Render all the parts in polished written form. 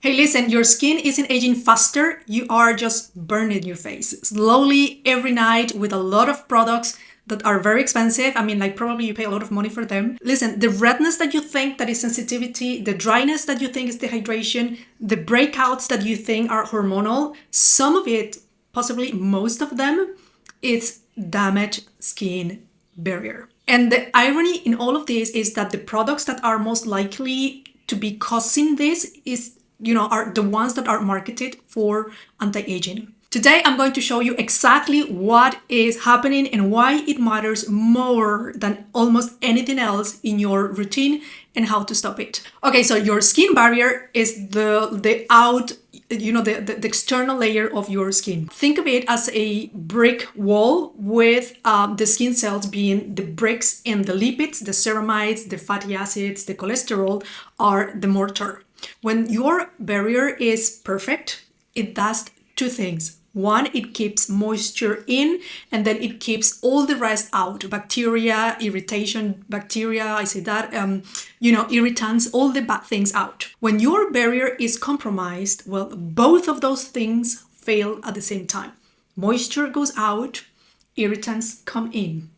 Hey, listen, your skin isn't aging faster. You are just burning your face slowly every night with a lot of products that are very expensive. I mean, like probably you pay a lot of money for them. Listen, the redness that you think that is sensitivity, the dryness that you think is dehydration, the breakouts that you think are hormonal, some of it, possibly most of them, it's damaged skin barrier. And the irony in all of this is that the products that are most likely to be causing this are the ones that are marketed for anti-aging. Today, I'm going to show you exactly what is happening and why it matters more than almost anything else in your routine and how to stop it. Okay, so your skin barrier is the external layer of your skin. Think of it as a brick wall with the skin cells being the bricks, and the lipids, the ceramides, the fatty acids, the cholesterol are the mortar. When your barrier is perfect, it does two things. One, it keeps moisture in, and then it keeps all the rest out. Bacteria, irritation, irritants, all the bad things out. When your barrier is compromised, well, both of those things fail at the same time. Moisture goes out, irritants come in.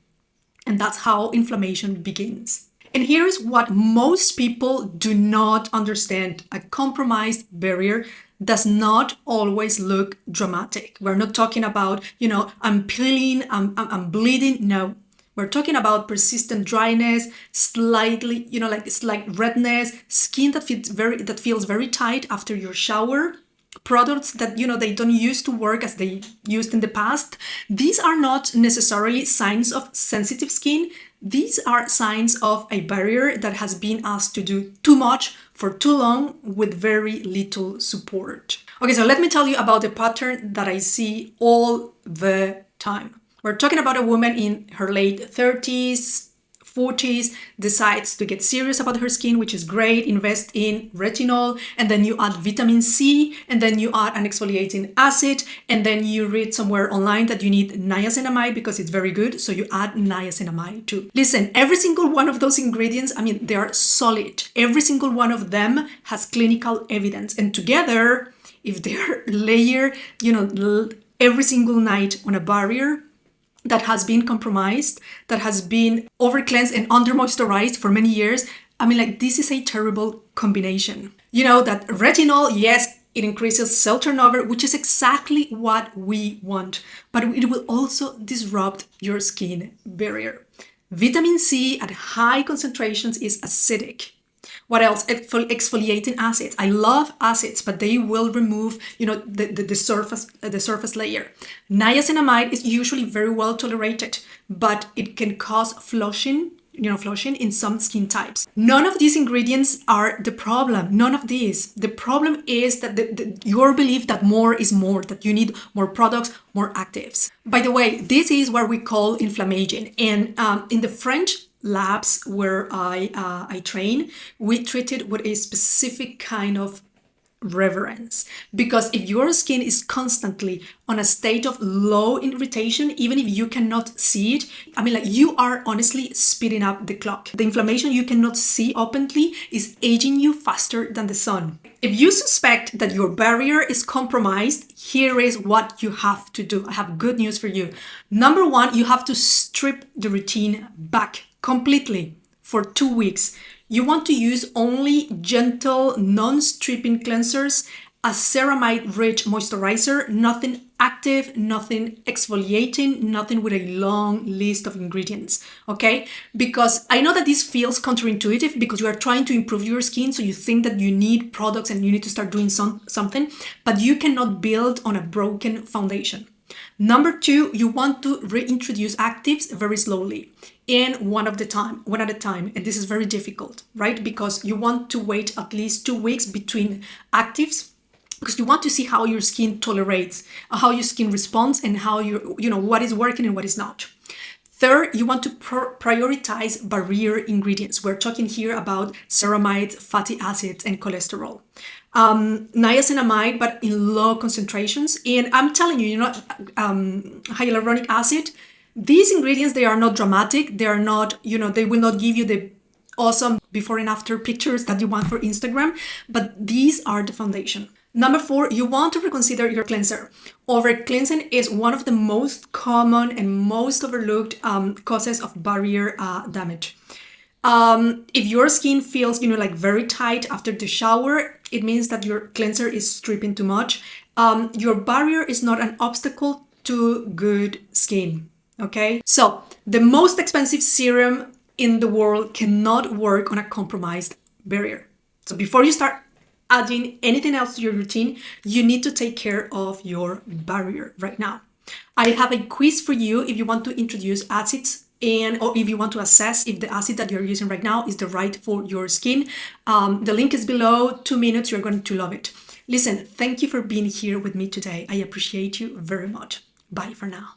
And that's how inflammation begins. And here's what most people do not understand. A compromised barrier does not always look dramatic. We're not talking about, I'm peeling, I'm bleeding. No, we're talking about persistent dryness, slightly, slight redness, skin that feels very tight after your shower, products that, they don't used to work as they used in the past. These are not necessarily signs of sensitive skin. These are signs of a barrier that has been asked to do too much for too long with very little support. Okay, so let me tell you about the pattern that I see all the time. We're talking about a woman in her late 30s, 40s, decides to get serious about her skin, which is great, invest in retinol, and then you add vitamin C, and then you add an exfoliating acid, and then you read somewhere online that you need niacinamide because it's very good, so you add niacinamide too. Listen, every single one of those ingredients, they are solid. Every single one of them has clinical evidence, and together, if they're layered, every single night on a barrier that has been compromised, that has been over cleansed and under moisturized for many years. This is a terrible combination. That retinol, yes, it increases cell turnover, which is exactly what we want, but it will also disrupt your skin barrier. Vitamin C at high concentrations is acidic. What else? Exfoliating acids. I love acids, but they will remove, the surface layer. Niacinamide is usually very well tolerated, but it can cause flushing in some skin types. None of these ingredients are the problem. None of these. The problem is that your belief that more is more, that you need more products, more actives. By the way, this is what we call inflammation. And in the French labs where I train, we treat it with a specific kind of reverence, because if your skin is constantly on a state of low irritation, even if you cannot see it, you are honestly speeding up the clock. The inflammation you cannot see openly is aging you faster than the sun. If you suspect that your barrier is compromised, here is what you have to do. I have good news for you. Number one, you have to strip the routine back completely for 2 weeks. You want to use only gentle, non-stripping cleansers, a ceramide-rich moisturizer, nothing active, nothing exfoliating, nothing with a long list of ingredients, okay? Because I know that this feels counterintuitive because you are trying to improve your skin, so you think that you need products and you need to start doing something, but you cannot build on a broken foundation. Number two, you want to reintroduce actives very slowly and one at a time. And this is very difficult, right? Because you want to wait at least 2 weeks between actives, because you want to see how your skin tolerates, how your skin responds, and how what is working and what is not. Third, you want to prioritize barrier ingredients. We're talking here about ceramides, fatty acids, and cholesterol. Niacinamide, but in low concentrations. And I'm telling you, hyaluronic acid, these ingredients, they are not dramatic. They are not, they will not give you the awesome before and after pictures that you want for Instagram, but these are the foundation. Number 4, you want to reconsider your cleanser. Over cleansing is one of the most common and most overlooked causes of barrier damage. If your skin feels, like very tight after the shower, it means that your cleanser is stripping too much. Your barrier is not an obstacle to good skin. Okay, so the most expensive serum in the world cannot work on a compromised barrier. So before you start adding anything else to your routine, you need to take care of your barrier right now. I have a quiz for you if you want to introduce acids or if you want to assess if the acid that you're using right now is the right for your skin. The link is below. 2 minutes, you're going to love it. Listen, thank you for being here with me today. I appreciate you very much. Bye for now.